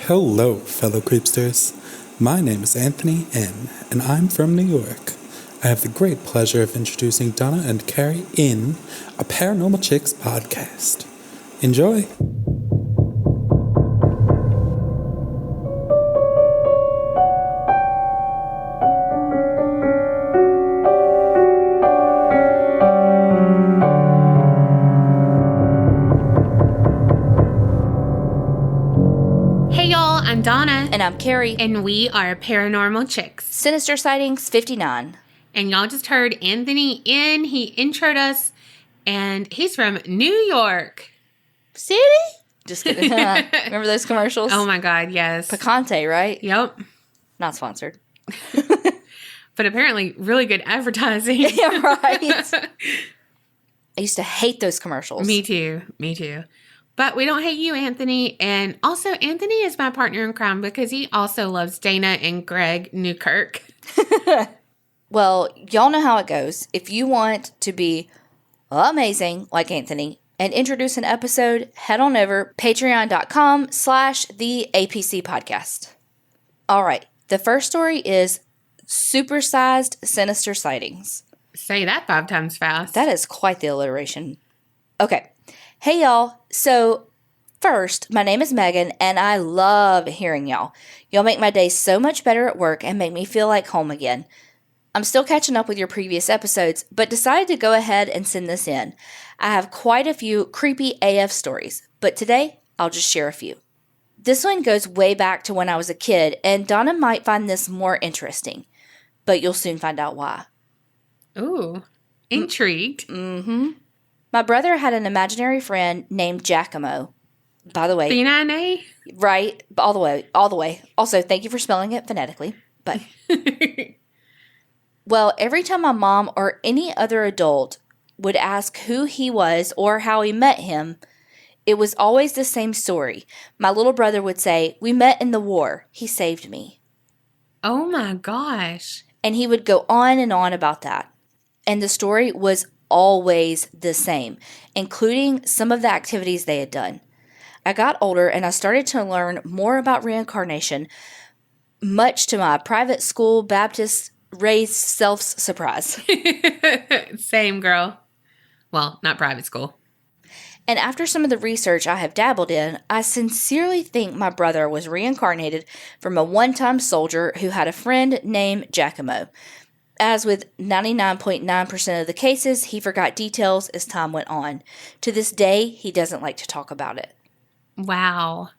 Hello, fellow creepsters. My name is Anthony N., and I'm from New York. I have the great pleasure of introducing Donna and Carrie in a Paranormal Chicks podcast. Enjoy! I'm Donna. And I'm Carrie. And we are Paranormal Chicks. Sinister Sightings 59. And y'all just heard Anthony in. He introed us. And he's from New York City? Just kidding. Remember those commercials? Oh my God, yes. Picante, right? Yep. Not sponsored. But apparently really good advertising. Yeah, right. I used to hate those commercials. Me too. But we don't hate you, Anthony. And also, Anthony is my partner in crime because he also loves Dana and Greg Newkirk. Well, y'all know how it goes. If you want to be amazing like Anthony and introduce an episode, head on over patreon.com/the APC podcast. All right. The first story is supersized sinister sightings. Say that 5 times fast. That is quite the alliteration. Okay. Hey, y'all. So, first, my name is Megan, and I love hearing y'all. Y'all make my day so much better at work and make me feel like home again. I'm still catching up with your previous episodes, but decided to go ahead and send this in. I have quite a few creepy AF stories, but today, I'll just share a few. This one goes way back to when I was a kid, and Donna might find this more interesting, but you'll soon find out why. Ooh, intrigued. Mm-hmm. My brother had an imaginary friend named Giacomo. By the way. B9A? Right. All the way. Also, thank you for spelling it phonetically. But, well, every time my mom or any other adult would ask who he was or how he met him, it was always the same story. My little brother would say, "We met in the war. He saved me." Oh my gosh. And he would go on and on about that. And the story was always the same, including some of the activities they had done. I got older and I started to learn more about reincarnation, much to my private school Baptist raised self's surprise. Same, girl. Well, not private school. And after some of the research I have dabbled in, I sincerely think my brother was reincarnated from a one-time soldier who had a friend named Giacomo. As with 99.9% of the cases, he forgot details as time went on. To this day, he doesn't like to talk about it. Wow.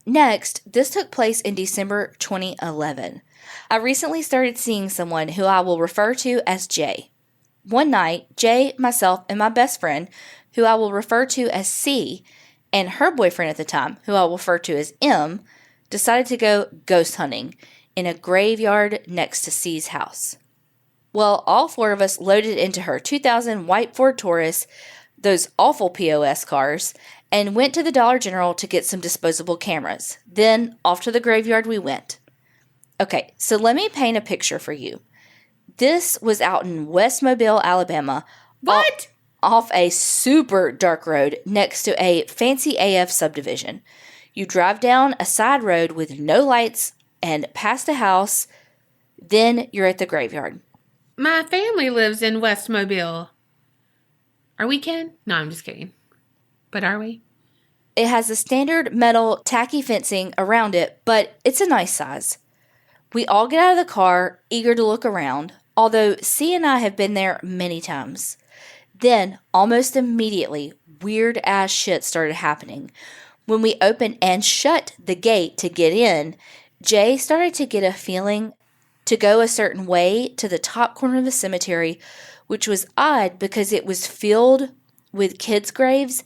Next, this took place in December 2011. I recently started seeing someone who I will refer to as Jay. One night, Jay, myself, and my best friend, who I will refer to as C, and her boyfriend at the time, who I will refer to as M, decided to go ghost hunting in a graveyard next to C's house. Well, all 4 of us loaded into her 2000 white Ford Taurus, those awful POS cars, and went to the Dollar General to get some disposable cameras. Then, off to the graveyard we went. Okay, so let me paint a picture for you. This was out in West Mobile, Alabama. What? Off a super dark road next to a fancy AF subdivision. You drive down a side road with no lights and past a house, then you're at the graveyard. My family lives in West Mobile. Are we, Ken? No, I'm just kidding. But are we? It has a standard metal tacky fencing around it, but it's a nice size. We all get out of the car, eager to look around, although C and I have been there many times. Then, almost immediately, weird-ass shit started happening. When we opened and shut the gate to get in, Jay started to get a feeling to go a certain way to the top corner of the cemetery, which was odd because it was filled with kids' graves,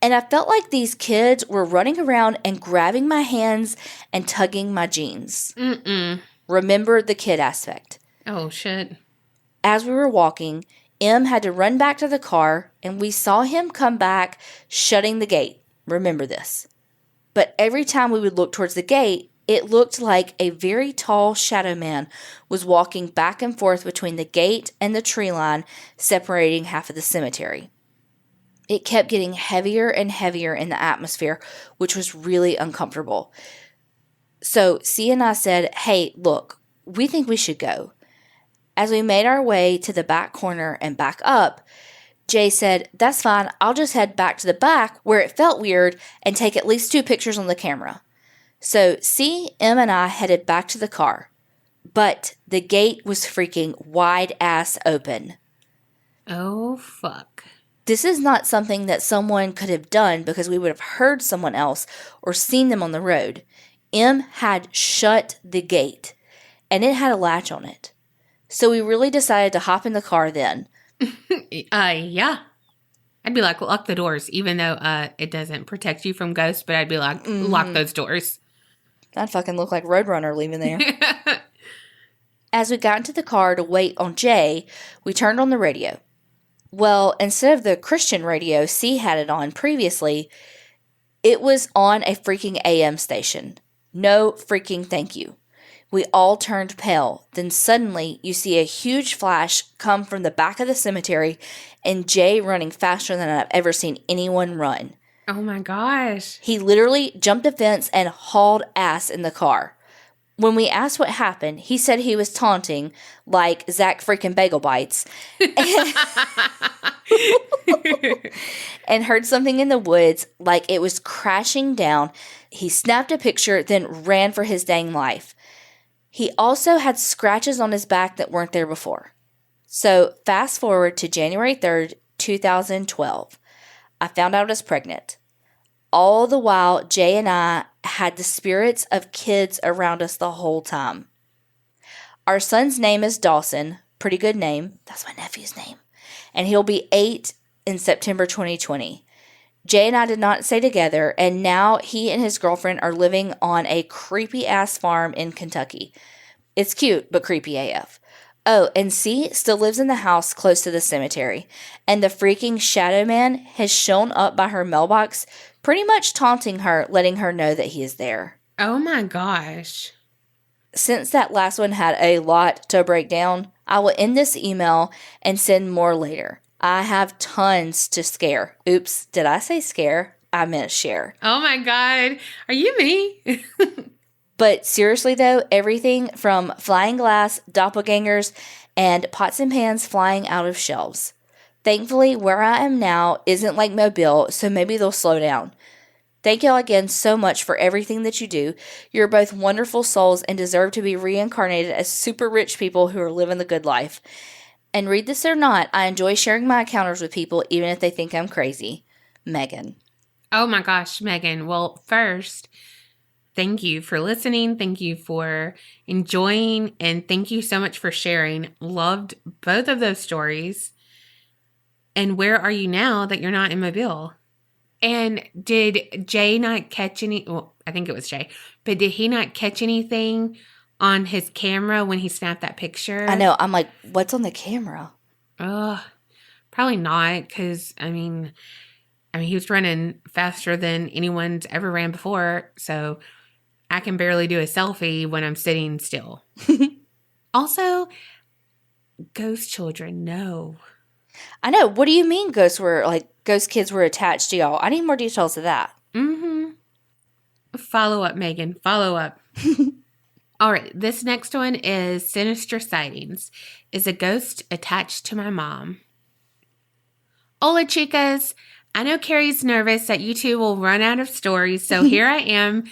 and I felt like these kids were running around and grabbing my hands and tugging my jeans. Remember the kid aspect. Oh, shit. As we were walking, M had to run back to the car, and we saw him come back, shutting the gate. Remember this. But every time we would look towards the gate, it looked like a very tall shadow man was walking back and forth between the gate and the tree line separating half of the cemetery. It kept getting heavier and heavier in the atmosphere, which was really uncomfortable. So C and I said, hey, look, we think we should go. As we made our way to the back corner and back up, Jay said, that's fine, I'll just head back to the back where it felt weird and take at least 2 pictures on the camera. So C, M, and I headed back to the car. But the gate was freaking wide ass open. Oh, fuck. This is not something that someone could have done because we would have heard someone else or seen them on the road. M had shut the gate, and it had a latch on it. So we really decided to hop in the car then. Yeah. I'd be like, lock the doors, even though it doesn't protect you from ghosts, but I'd be like, lock those doors. I'd fucking look like Roadrunner leaving there. As we got into the car to wait on Jay, we turned on the radio. Well, instead of the Christian radio C had it on previously, it was on a freaking AM station. No freaking thank you. We all turned pale. Then suddenly you see a huge flash come from the back of the cemetery and Jay running faster than I've ever seen anyone run. Oh my gosh. He literally jumped the fence and hauled ass in the car. When we asked what happened, he said he was taunting, like Zach freaking Bagel Bites, and heard something in the woods like it was crashing down. He snapped a picture, then ran for his dang life. He also had scratches on his back that weren't there before. So fast forward to January 3rd, 2012. I found out I was pregnant. All the while, Jay and I had the spirits of kids around us the whole time. Our son's name is Dawson. Pretty good name. That's my nephew's name. And he'll be 8 in September 2020. Jay and I did not stay together, and now he and his girlfriend are living on a creepy-ass farm in Kentucky. It's cute, but creepy AF. Oh, and C still lives in the house close to the cemetery, and the freaking shadow man has shown up by her mailbox, pretty much taunting her, letting her know that he is there. Oh my gosh. Since that last one had a lot to break down, I will end this email and send more later. I have tons to scare. Oops, did I say scare? I meant share. Oh my God. Are you me? But seriously though, everything from flying glass, doppelgangers, and pots and pans flying out of shelves. Thankfully, where I am now isn't like Mobile, so maybe they'll slow down. Thank y'all again so much for everything that you do. You're both wonderful souls and deserve to be reincarnated as super rich people who are living the good life. And read this or not, I enjoy sharing my encounters with people even if they think I'm crazy. Megan. Oh my gosh, Megan. Well, first, thank you for listening. Thank you for enjoying. And thank you so much for sharing. Loved both of those stories. And where are you now that you're not in Mobile? And did Jay not catch any? Well, I think it was Jay. But did he not catch anything on his camera when he snapped that picture? I know. I'm like, what's on the camera? Probably not. Because, I mean, he was running faster than anyone's ever ran before. So I can barely do a selfie when I'm sitting still. Also, ghost children, no. I know. What do you mean ghost kids were attached to y'all? I need more details of that. Follow up, Megan. Follow up. All right. This next one is Sinister Sightings. Is a ghost attached to my mom? Hola, chicas. I know Carrie's nervous that you two will run out of stories, so here I am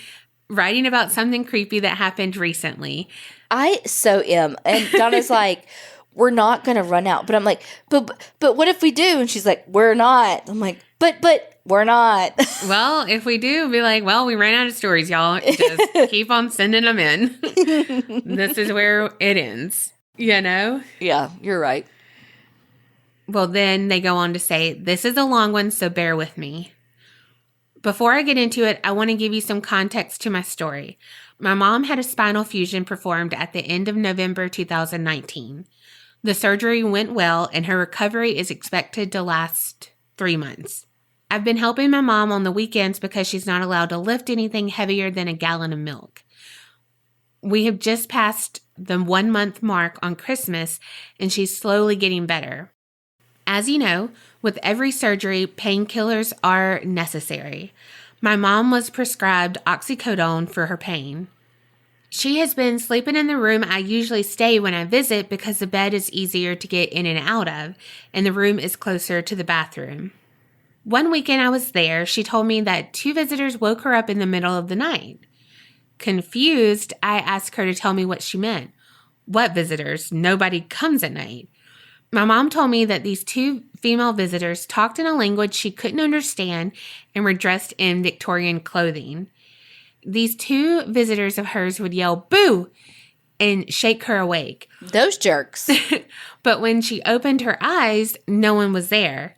writing about something creepy that happened recently. I so am. And Donna's like, we're not going to run out. But I'm like, but what if we do? And she's like, we're not. I'm like, but we're not. Well, if we do, be like, well, we ran out of stories, y'all. Just keep on sending them in. This is where it ends, you know? Yeah, you're right. Well, then they go on to say, this is a long one, so bear with me. Before I get into it, I want to give you some context to my story. My mom had a spinal fusion performed at the end of November 2019. The surgery went well, and her recovery is expected to last 3 months. I've been helping my mom on the weekends because she's not allowed to lift anything heavier than a gallon of milk. We have just passed the 1 month mark on Christmas, and she's slowly getting better. As you know, with every surgery, painkillers are necessary. My mom was prescribed oxycodone for her pain. She has been sleeping in the room I usually stay when I visit because the bed is easier to get in and out of, and the room is closer to the bathroom. One weekend I was there, she told me that 2 visitors woke her up in the middle of the night. Confused, I asked her to tell me what she meant. What visitors? Nobody comes at night. My mom told me that these 2 female visitors talked in a language she couldn't understand and were dressed in Victorian clothing. These 2 visitors of hers would yell, "Boo!" and shake her awake. Those jerks. But when she opened her eyes, no one was there.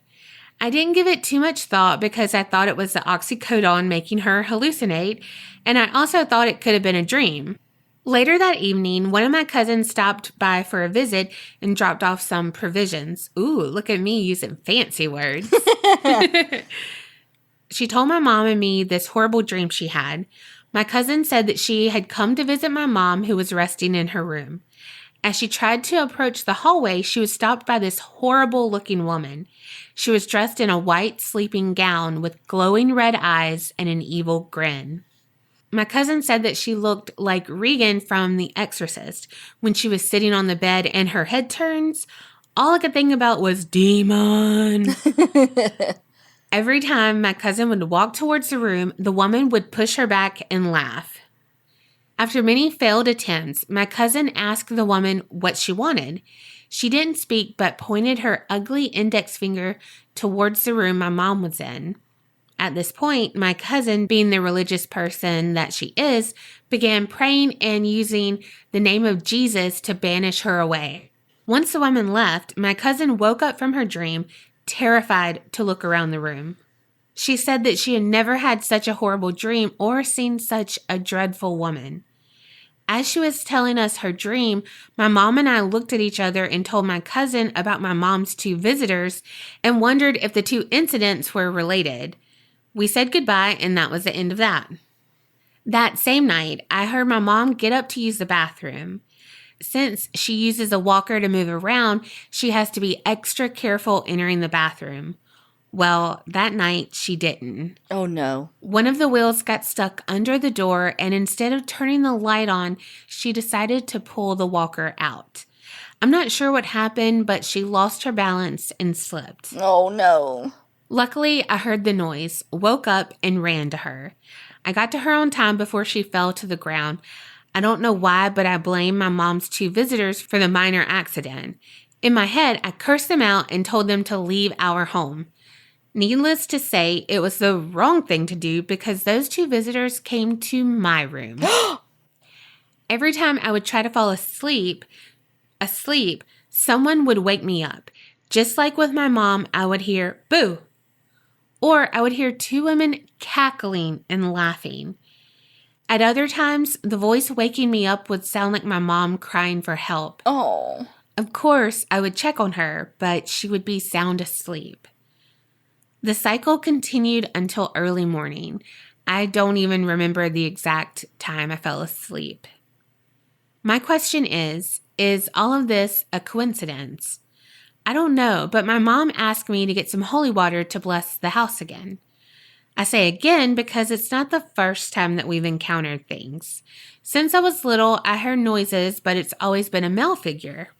I didn't give it too much thought because I thought it was the oxycodone making her hallucinate, and I also thought it could have been a dream. Later that evening, one of my cousins stopped by for a visit and dropped off some provisions. Ooh, look at me using fancy words. She told my mom and me this horrible dream she had. My cousin said that she had come to visit my mom, who was resting in her room. As she tried to approach the hallway, she was stopped by this horrible-looking woman. She was dressed in a white sleeping gown with glowing red eyes and an evil grin. My cousin said that she looked like Regan from The Exorcist when she was sitting on the bed and her head turns. All I could think about was demon. Every time my cousin would walk towards the room, the woman would push her back and laugh. After many failed attempts, my cousin asked the woman what she wanted. She didn't speak but pointed her ugly index finger towards the room my mom was in. At this point, my cousin, being the religious person that she is, began praying and using the name of Jesus to banish her away. Once the woman left, my cousin woke up from her dream, terrified to look around the room. She said that she had never had such a horrible dream or seen such a dreadful woman. As she was telling us her dream, my mom and I looked at each other and told my cousin about my mom's 2 visitors and wondered if the 2 incidents were related. We said goodbye, and that was the end of that. That same night, I heard my mom get up to use the bathroom. Since she uses a walker to move around, she has to be extra careful entering the bathroom. Well, that night she didn't. Oh no. One of the wheels got stuck under the door, and instead of turning the light on, she decided to pull the walker out. I'm not sure what happened, but she lost her balance and slipped. Oh no. Luckily, I heard the noise, woke up, and ran to her. I got to her on time before she fell to the ground. I don't know why, but I blame my mom's 2 visitors for the minor accident. In my head, I cursed them out and told them to leave our home. Needless to say, it was the wrong thing to do because those 2 visitors came to my room. Every time I would try to fall asleep, someone would wake me up. Just like with my mom, I would hear, "Boo!" Or I would hear 2 women cackling and laughing. At other times, the voice waking me up would sound like my mom crying for help. Oh. Of course, I would check on her, but she would be sound asleep. The cycle continued until early morning. I don't even remember the exact time I fell asleep. My question is all of this a coincidence? I don't know, but my mom asked me to get some holy water to bless the house again. I say again because it's not the first time that we've encountered things. Since I was little, I heard noises, but it's always been a male figure.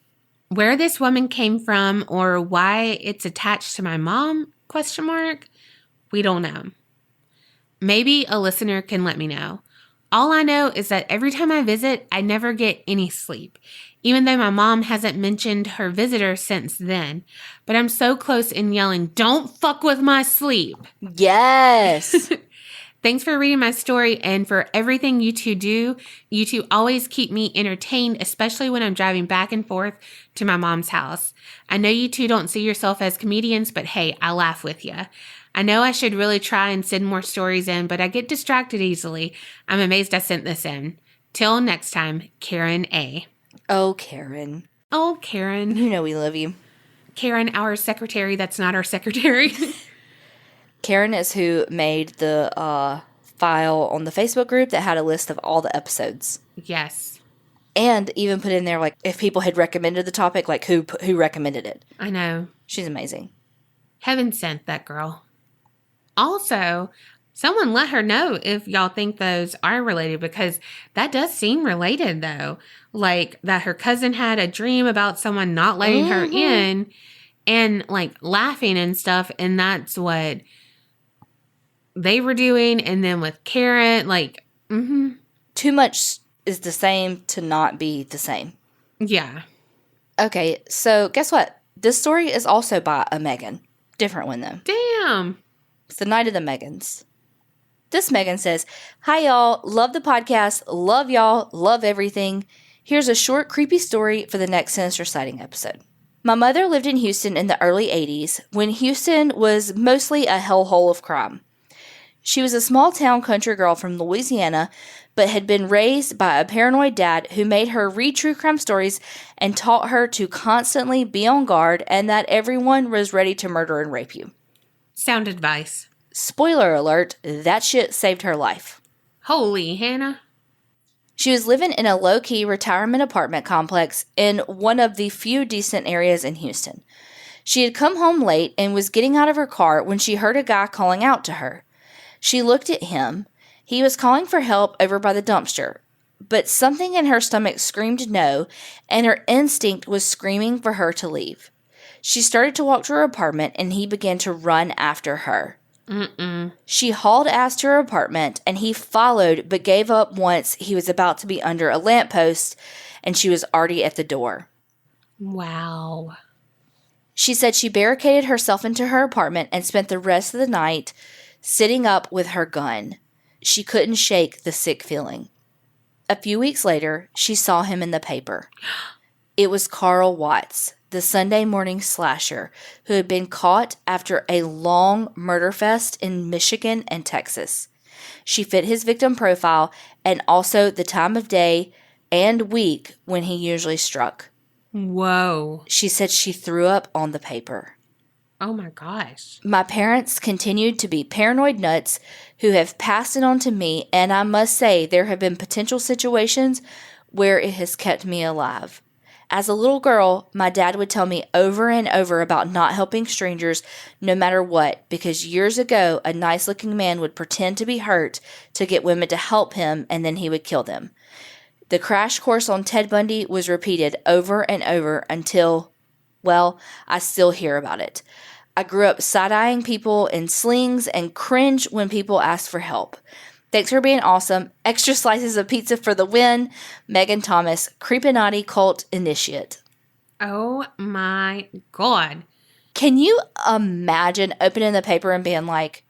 Where this woman came from or why it's attached to my mom, ? We don't know. Maybe a listener can let me know. All I know is that every time I visit, I never get any sleep, even though my mom hasn't mentioned her visitor since then. But I'm so close in yelling, "Don't fuck with my sleep." Yes. Thanks for reading my story and for everything you 2 do. You 2 always keep me entertained, especially when I'm driving back and forth to my mom's house. I know you 2 don't see yourself as comedians, but hey, I laugh with you. I know I should really try and send more stories in, but I get distracted easily. I'm amazed I sent this in. Till next time, Karen A. Oh, Karen. Oh, Karen. You know we love you. Karen, our secretary that's not our secretary. Karen is who made the file on the Facebook group that had a list of all the episodes. Yes. And even put in there, like, if people had recommended the topic, like, who recommended it. I know. She's amazing. Heaven sent that girl. Also, Someone let her know if y'all think those are related, because that does seem related, though. Like that her cousin had a dream about someone not letting her in and like laughing and stuff. And that's what they were doing. And then with Karen, like, Too much is the same to not be the same. Yeah. Okay, so guess what? This story is also by a Megan. Different one, though. Damn. It's the Night of the Megans. This Megan says, "Hi, y'all. Love the podcast. Love y'all. Love everything. Here's a short, creepy story for the next Sinister Sighting episode. My mother lived in Houston in the early 80s, when Houston was mostly a hellhole of crime. She was a small-town country girl from Louisiana, but had been raised by a paranoid dad who made her read true crime stories and taught her to constantly be on guard and that everyone was ready to murder and rape you. Sound advice. Spoiler alert, that shit saved her life. Holy Hannah. She was living in a low-key retirement apartment complex in one of the few decent areas in Houston. She had come home late and was getting out of her car when she heard a guy calling out to her. She looked at him. He was calling for help over by the dumpster, but something in her stomach screamed no, and her instinct was screaming for her to leave. She started to walk to her apartment, and he began to run after her. She hauled ass to her apartment, and he followed but gave up once he was about to be under a lamppost, and she was already at the door. Wow. She said she barricaded herself into her apartment and spent the rest of the night sitting up with her gun. She couldn't shake the sick feeling. A few weeks later, she saw him in the paper. It was Carl Watts, the Sunday morning slasher, who had been caught after a long murder fest in Michigan and Texas. She fit his victim profile and also the time of day and week when he usually struck. Whoa. She said she threw up on the paper. Oh my gosh. My parents continued to be paranoid nuts who have passed it on to me, and I must say there have been potential situations where it has kept me alive. As a little girl, my dad would tell me over and over about not helping strangers no matter what, because years ago, a nice-looking man would pretend to be hurt to get women to help him, and then he would kill them. The crash course on Ted Bundy was repeated over and over until, well, I still hear about it. I grew up side-eyeing people in slings and cringe when people ask for help. Thanks for being awesome. Extra slices of pizza for the win. Megan Thomas, Creepinati Cult Initiate. Oh my God. Can you imagine opening the paper and being like,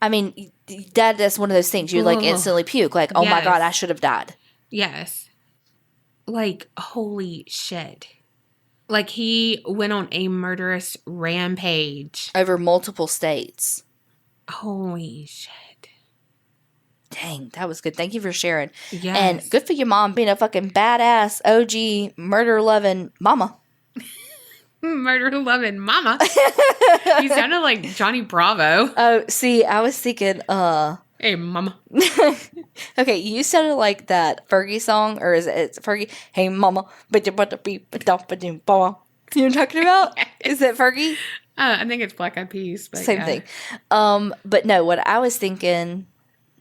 I mean, that's one of those things you like instantly puke. Like, oh my God, I should have died. Yes. Like, holy shit. Like, he went on a murderous rampage. Over multiple states. Holy shit. Dang, that was good. Thank you for sharing. Yes. And good for your mom being a fucking badass, OG, murder-loving mama. Murder-loving mama. He sounded like Johnny Bravo. Oh, see, I was thinking, Hey, mama. Okay, you sounded like that Fergie song, or is it Fergie? Hey, mama, you know what I'm talking about? Is it Fergie? I think it's Black Eyed Peas. But Same thing. But no, what I was thinking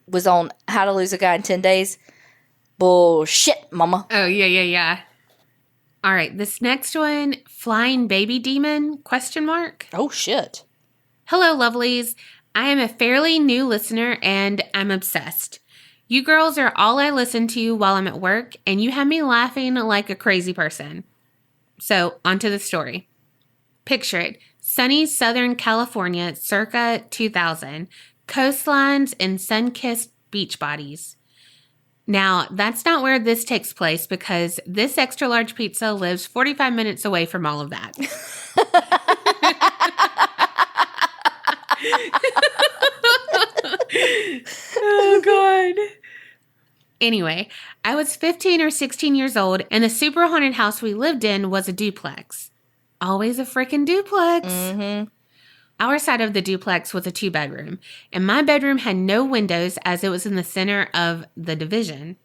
was on How to Lose a Guy in 10 Days. Bullshit, mama. Oh, yeah. All right, this next one, Flying Baby Demon, ? Oh, shit. Hello, lovelies. I am a fairly new listener, and I'm obsessed. You girls are all I listen to while I'm at work, and you have me laughing like a crazy person. So, onto the story. Picture it. Sunny Southern California, circa 2000. Coastlines and sun-kissed beach bodies. Now, that's not where this takes place, because this extra-large pizza lives 45 minutes away from all of that. Oh, God. Anyway, I was 15 or 16 years old, and the super haunted house we lived in was a duplex. Always a freaking duplex. Mm-hmm. Our side of the duplex was a 2-bedroom, and my bedroom had no windows as it was in the center of the division.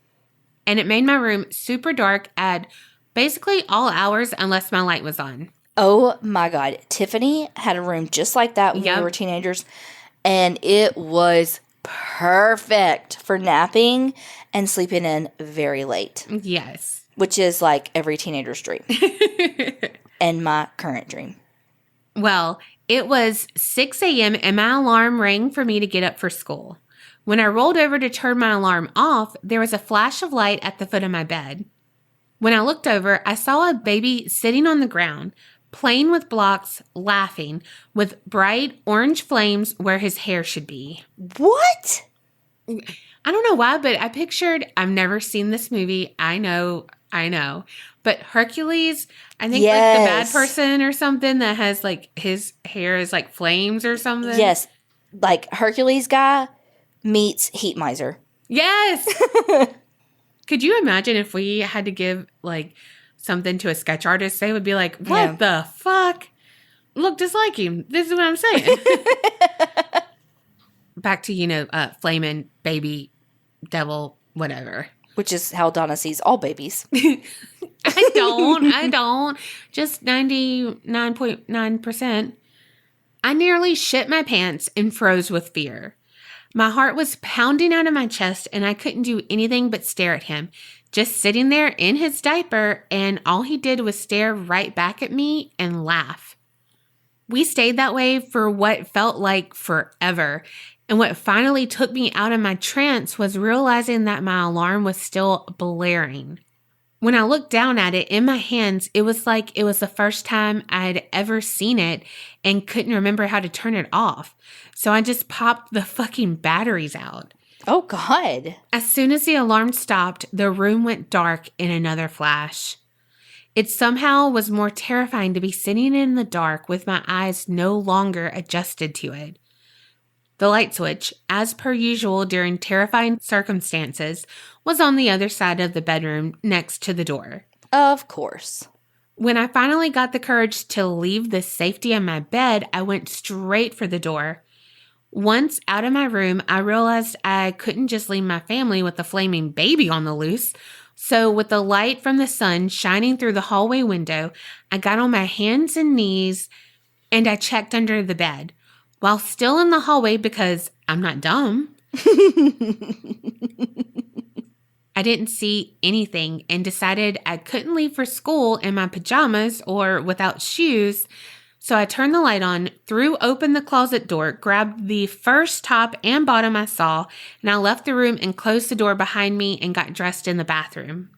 And it made my room super dark at basically all hours unless my light was on. Oh my God. Tiffany had a room just like that when we were teenagers, and it was perfect for napping and sleeping in very late. Yes. Which is like every teenager's dream. And my current dream. Well, it was 6 a.m. and my alarm rang for me to get up for school. When I rolled over to turn my alarm off, there was a flash of light at the foot of my bed. When I looked over, I saw a baby sitting on the ground, playing with blocks, laughing, with bright orange flames where his hair should be. What? I don't know why, but I pictured, I've never seen this movie. I know. But Hercules, I think like the bad person or something that has like his hair is like flames or something. Yes. Like Hercules guy meets Heat Miser. Yes. Could you imagine if we had to give like something to a sketch artist? They would be like, what the fuck? Look just like him. This is what I'm saying. Back to, flaming baby devil, whatever. Which is how Donna sees all babies. I don't. Just 99.9%. I nearly shit my pants and froze with fear. My heart was pounding out of my chest and I couldn't do anything but stare at him, just sitting there in his diaper, and all he did was stare right back at me and laugh. We stayed that way for what felt like forever. And what finally took me out of my trance was realizing that my alarm was still blaring. When I looked down at it in my hands, it was like it was the first time I'd ever seen it and couldn't remember how to turn it off. So I just popped the fucking batteries out. Oh, God. As soon as the alarm stopped, the room went dark in another flash. It somehow was more terrifying to be sitting in the dark with my eyes no longer adjusted to it. The light switch, as per usual during terrifying circumstances, was on the other side of the bedroom next to the door. Of course. When I finally got the courage to leave the safety of my bed, I went straight for the door. Once out of my room, I realized I couldn't just leave my family with a flaming baby on the loose. So with the light from the sun shining through the hallway window, I got on my hands and knees and I checked under the bed. While still in the hallway because I'm not dumb, I didn't see anything and decided I couldn't leave for school in my pajamas or without shoes. So I turned the light on, threw open the closet door, grabbed the first top and bottom I saw, and I left the room and closed the door behind me and got dressed in the bathroom.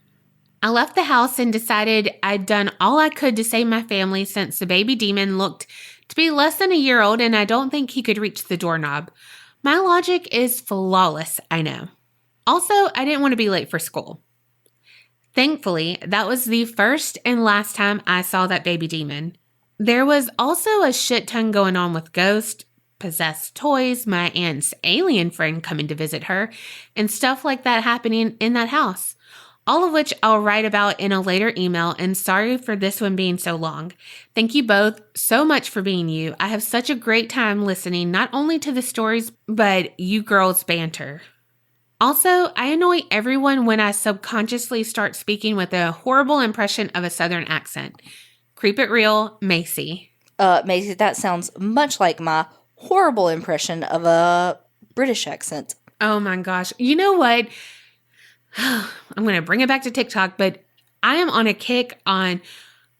I left the house and decided I'd done all I could to save my family since the baby demon looked to be less than a year old and I don't think he could reach the doorknob. My logic is flawless, I know. Also, I didn't want to be late for school. Thankfully, that was the first and last time I saw that baby demon. There was also a shit ton going on with ghosts, possessed toys, my aunt's alien friend coming to visit her, and stuff like that happening in that house. All of which I'll write about in a later email, and sorry for this one being so long. Thank you both so much for being you. I have such a great time listening, not only to the stories, but you girls' banter. Also, I annoy everyone when I subconsciously start speaking with a horrible impression of a Southern accent. Creep it real, Macy. Macy, that sounds much like my horrible impression of a British accent. Oh my gosh. You know what? I'm going to bring it back to TikTok, but I am on a kick on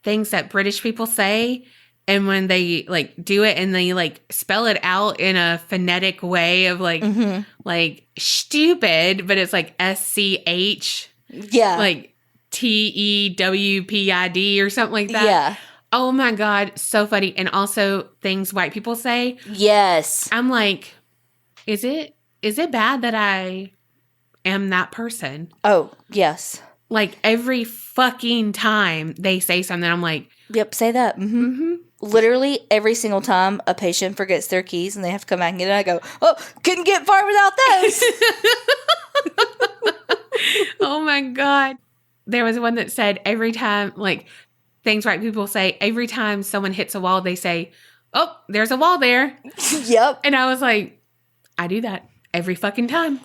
things that British people say. And when they like do it and they like spell it out in a phonetic way of like, like stupid, but it's like SCH. Yeah. Like TEWPID or something like that. Yeah. Oh my God. So funny. And also things white people say. Yes. I'm like, is it bad that I am that person? Oh, yes. Like every fucking time they say something, I'm like, yep, say that. Literally every single time a patient forgets their keys and they have to come back and get it, I go, oh, couldn't get far without those. oh my God. There was one that said every time, like things white people say, every time someone hits a wall, they say, oh, there's a wall there. Yep. And I was like, I do that every fucking time.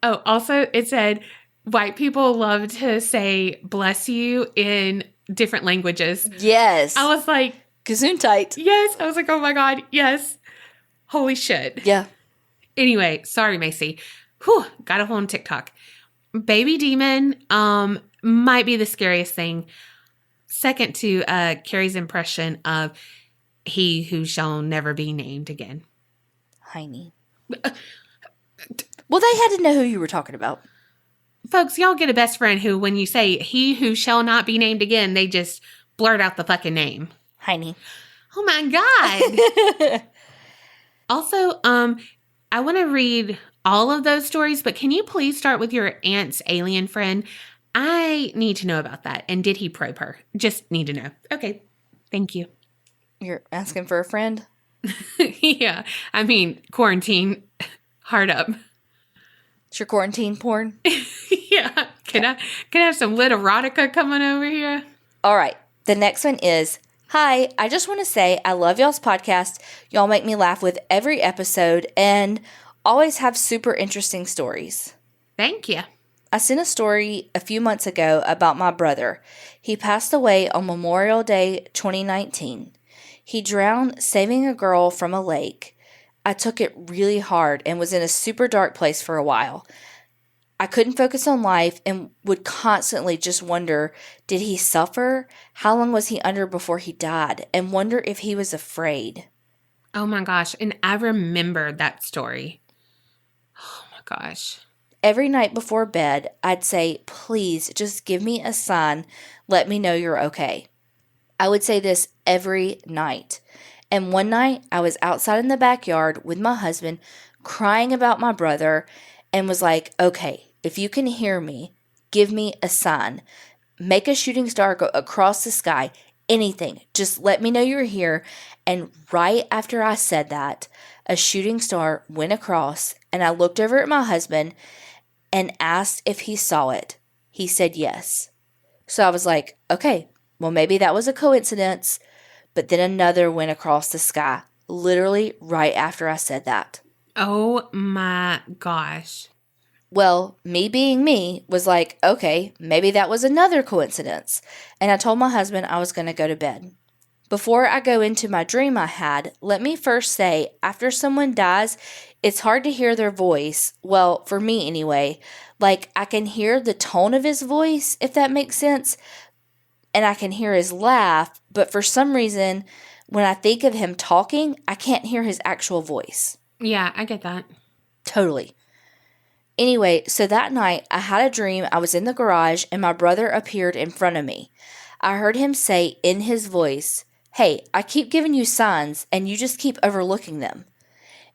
Oh, also it said white people love to say bless you in different languages. Yes. I was like, Gesundheit. yes. I was like, oh my God, yes. Holy shit. Yeah. Anyway, sorry, Macy. Whew, got a hole on TikTok. Baby demon might be the scariest thing. Second to Carrie's impression of he who shall never be named again. Heine. Well, they had to know who you were talking about. Folks, y'all get a best friend who, when you say he who shall not be named again, they just blurt out the fucking name. Heine. Oh my God. Also, I want to read all of those stories, but can you please start with your aunt's alien friend? I need to know about that. And did he probe her? Just need to know. Okay. Thank you. You're asking for a friend? Yeah. I mean, quarantine. Hard up. It's your quarantine porn? Yeah. Can I have some lit erotica coming over here? All right. The next one is, hi, I just want to say I love y'all's podcast. Y'all make me laugh with every episode and always have super interesting stories. Thank you. I sent a story a few months ago about my brother. He passed away on Memorial Day 2019. He drowned saving a girl from a lake. I took it really hard and was in a super dark place for a while. I couldn't focus on life and would constantly just wonder, did he suffer? How long was he under before he died? And wonder if he was afraid. Oh my gosh. And I remember that story. Oh my gosh. Every night before bed, I'd say, please just give me a sign. Let me know you're okay. I would say this every night. And one night, I was outside in the backyard with my husband crying about my brother and was like, okay, if you can hear me, give me a sign. Make a shooting star go across the sky. Anything. Just let me know you're here. And right after I said that, a shooting star went across and I looked over at my husband and asked if he saw it. He said yes. So I was like, okay, well, maybe that was a coincidence. But then another went across the sky, literally right after I said that. Oh my gosh. Well, me being me was like, okay, maybe that was another coincidence. And I told my husband I was going to go to bed. Before I go into my dream I had, let me first say, after someone dies, it's hard to hear their voice. Well, for me anyway. Like, I can hear the tone of his voice, if that makes sense. And I can hear his laugh. But for some reason, when I think of him talking, I can't hear his actual voice. Yeah, I get that. Totally. Anyway, so that night, I had a dream I was in the garage and my brother appeared in front of me. I heard him say in his voice, hey, I keep giving you signs and you just keep overlooking them.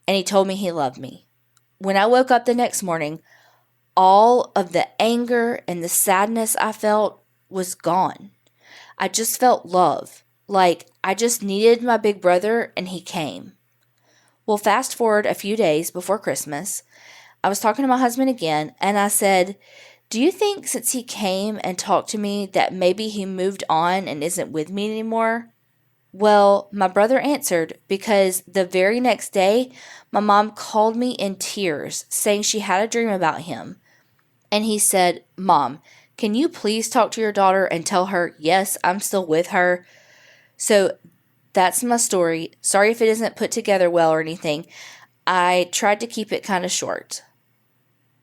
And he told me he loved me. When I woke up the next morning, all of the anger and the sadness I felt was gone. I just felt love. Like I just needed my big brother and he came. Well, fast forward a few days before Christmas, I was talking to my husband again and I said, do you think since he came and talked to me that maybe he moved on and isn't with me anymore? Well, my brother answered because the very next day, my mom called me in tears saying she had a dream about him. And he said, Mom, can you please talk to your daughter and tell her, yes, I'm still with her? So that's my story. Sorry if it isn't put together well or anything. I tried to keep it kind of short.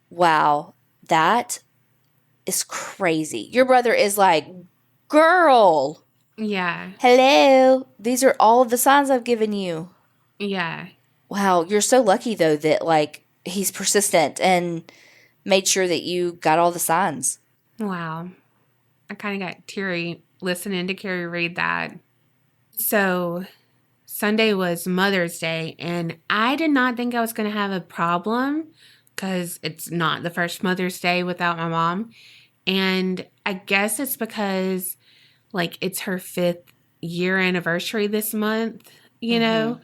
Wow, that is crazy. Your brother is like, girl. Yeah. Hello. These are all of the signs I've given you. Yeah. Wow, you're so lucky though that like he's persistent and made sure that you got all the signs. Wow. I kind of got teary listening to Carrie read that. So Sunday was Mother's Day, and I did not think I was going to have a problem because it's not the first Mother's Day without my mom. And I guess it's because, like, it's her 5th year anniversary this month, you know,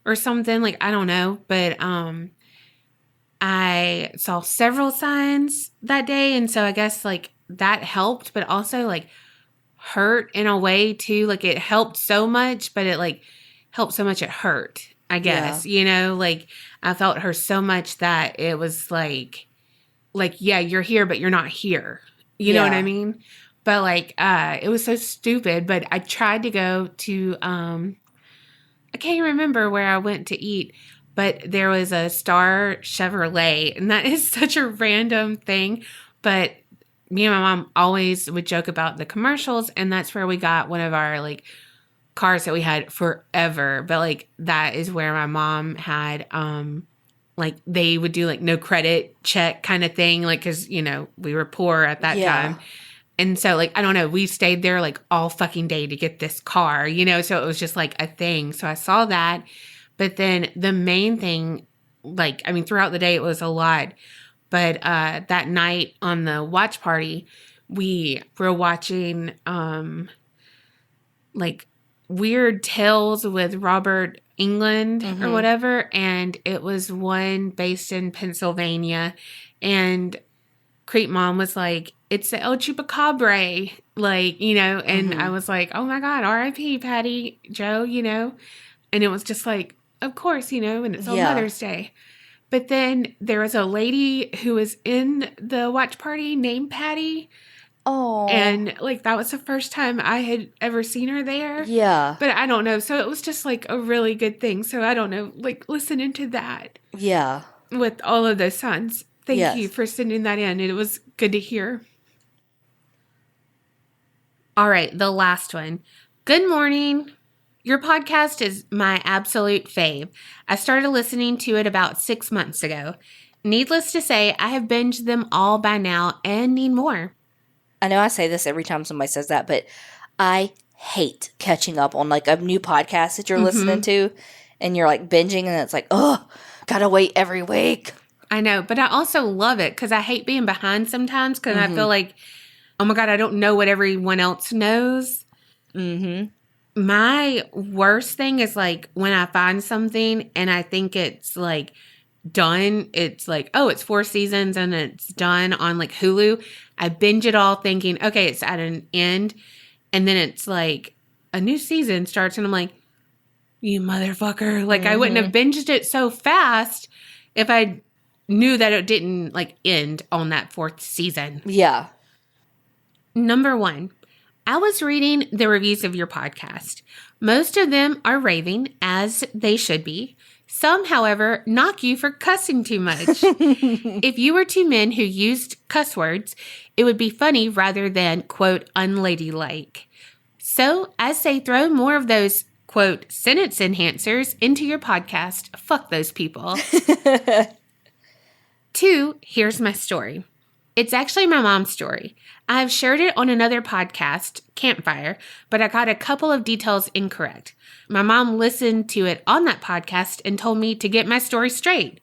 or something. Like, I don't know. But I saw several signs that day, and so I guess, like, that helped, but also, like, hurt in a way, too. Like, it helped so much, but it, like, helped so much it hurt, I guess. Yeah. You know, like, I felt her so much that it was, like, yeah, you're here, but you're not here. You know what I mean? But, like, it was so stupid, but I tried to go to, I can't remember where I went to eat, but there was a Star Chevrolet, and that is such a random thing. But me and my mom always would joke about the commercials, and that's where we got one of our like cars that we had forever. But like that is where my mom had like they would do like no credit check kind of thing, like because you know we were poor at that time. And so, like, I don't know, we stayed there, like, all fucking day to get this car, you know? So it was just, like, a thing. So I saw that. But then the main thing, like, I mean, throughout the day, it was a lot. But that night on the watch party, we were watching, like, Weird Tales with Robert England or whatever. And it was one based in Pennsylvania. And Creep Mom was like, it's the El Chupacabra, like, you know, and I was like, oh my God, R.I.P. Patty Joe, you know, and it was just like, of course, you know, and it's on Mother's Day. But then there was a lady who was in the watch party named Patty. Oh. And like, that was the first time I had ever seen her there. Yeah. But I don't know. So it was just like a really good thing. So I don't know, like listening to that. Yeah. With all of those songs. Thank you for sending that in. It was good to hear. All right, the last one. Good morning. Your podcast is my absolute fave. I started listening to it about 6 months ago. Needless to say, I have binged them all by now and need more. I know I say this every time somebody says that, but I hate catching up on like a new podcast that you're listening to and you're like binging and it's like, oh, gotta wait every week. I know, but I also love it because I hate being behind sometimes because I feel like, oh my God, I don't know what everyone else knows. My worst thing is like when I find something and I think it's like done. It's like, oh, it's 4 seasons and it's done on like Hulu. I binge it all thinking, okay, it's at an end. And then it's like a new season starts and I'm like, you motherfucker. Like I wouldn't have binged it so fast if I knew that it didn't like end on that 4th season. Yeah. Number 1, I was reading the reviews of your podcast. Most of them are raving, as they should be. Some, however, knock you for cussing too much. If you were 2 men who used cuss words, it would be funny rather than, quote, unladylike. So I say throw more of those, quote, sentence enhancers into your podcast. Fuck those people. 2, here's my story. It's actually my mom's story. I have shared it on another podcast, Campfire, but I got a couple of details incorrect. My mom listened to it on that podcast and told me to get my story straight.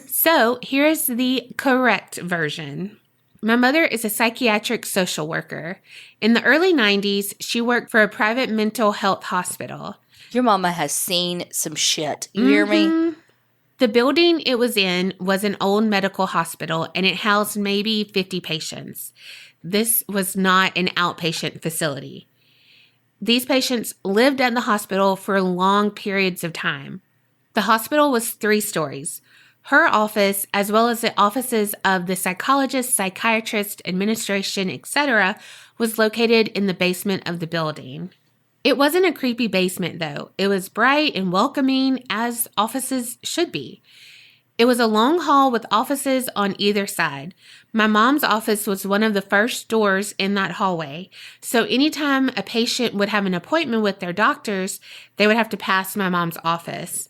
So here's the correct version. My mother is a psychiatric social worker. In the early 90s, she worked for a private mental health hospital. Your mama has seen some shit. You hear me? The building it was in was an old medical hospital, and it housed maybe 50 patients. This was not an outpatient facility. These patients lived at the hospital for long periods of time. The hospital was 3 stories. Her office, as well as the offices of the psychologist, psychiatrist, administration, etc., was located in the basement of the building. It wasn't a creepy basement, though. It was bright and welcoming, as offices should be. It was a long hall with offices on either side. My mom's office was one of the first doors in that hallway, so anytime a patient would have an appointment with their doctors, they would have to pass my mom's office.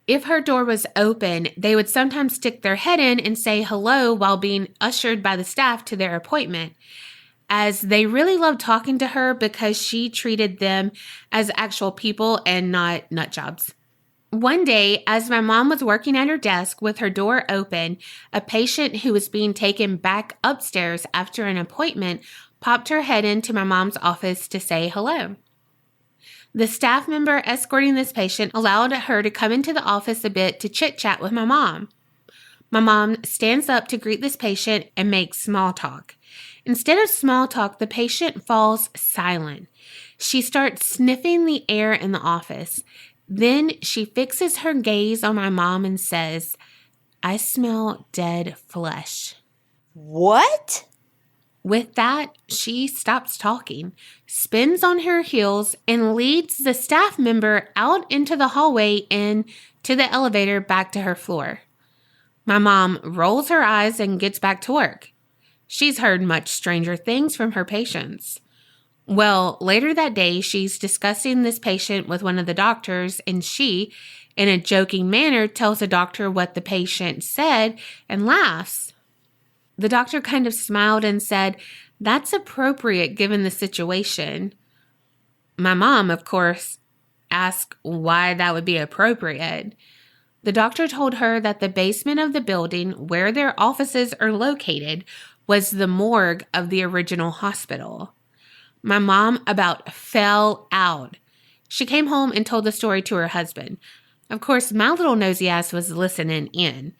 If her door was open, they would sometimes stick their head in and say hello while being ushered by the staff to their appointment, as they really loved talking to her because she treated them as actual people and not nut jobs. One day, as my mom was working at her desk with her door open, a patient who was being taken back upstairs after an appointment popped her head into my mom's office to say hello. The staff member escorting this patient allowed her to come into the office a bit to chit-chat with my mom. My mom stands up to greet this patient and makes small talk. Instead of small talk, the patient falls silent. She starts sniffing the air in the office. Then she fixes her gaze on my mom and says, "I smell dead flesh." What? With that, she stops talking, spins on her heels, and leads the staff member out into the hallway and to the elevator back to her floor. My mom rolls her eyes and gets back to work. She's heard much stranger things from her patients. Well, later that day, she's discussing this patient with one of the doctors, and she, in a joking manner, tells the doctor what the patient said and laughs. The doctor kind of smiled and said, "That's appropriate given the situation." My mom, of course, asked why that would be appropriate. The doctor told her that the basement of the building where their offices are located was the morgue of the original hospital. My mom about fell out. She came home and told the story to her husband. Of course, my little nosy ass was listening in.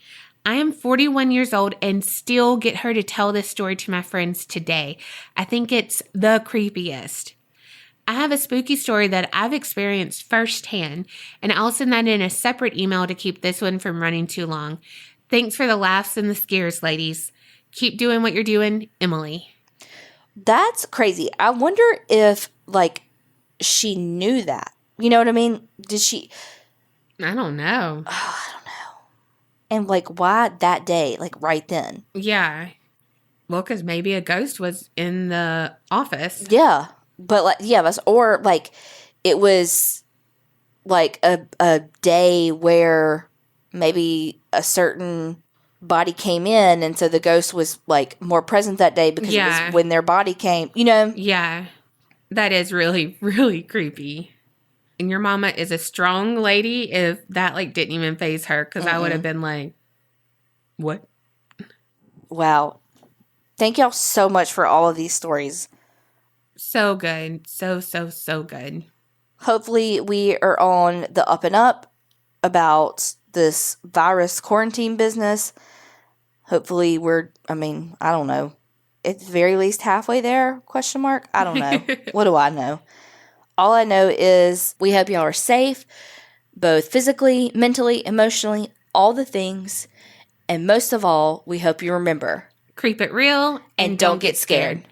I am 41 years old and still get her to tell this story to my friends today. I think it's the creepiest. I have a spooky story that I've experienced firsthand, and I'll send that in a separate email to keep this one from running too long. Thanks for the laughs and the scares, ladies. Keep doing what you're doing, Emily. That's crazy. I wonder if, like, she knew that. You know what I mean? Did she? I don't know. Oh, I don't know. And, like, why that day? Like, right then? Yeah. Well, because maybe a ghost was in the office. Yeah. But, like, yeah, or, like, it was, like, a day where maybe a certain body came in, and so the ghost was, like, more present that day because it was when their body came, you know? Yeah. That is really, really creepy. And your mama is a strong lady if that, like, didn't even faze her, because I would have been like, what? Wow. Thank y'all so much for all of these stories. So good. So good. Hopefully we are on the up and up about this virus quarantine business. Hopefully I don't know. At the very least halfway there, ? I don't know. What do I know? All I know is we hope y'all are safe, both physically, mentally, emotionally, all the things. And most of all, we hope you remember. Creep it real and don't get scared.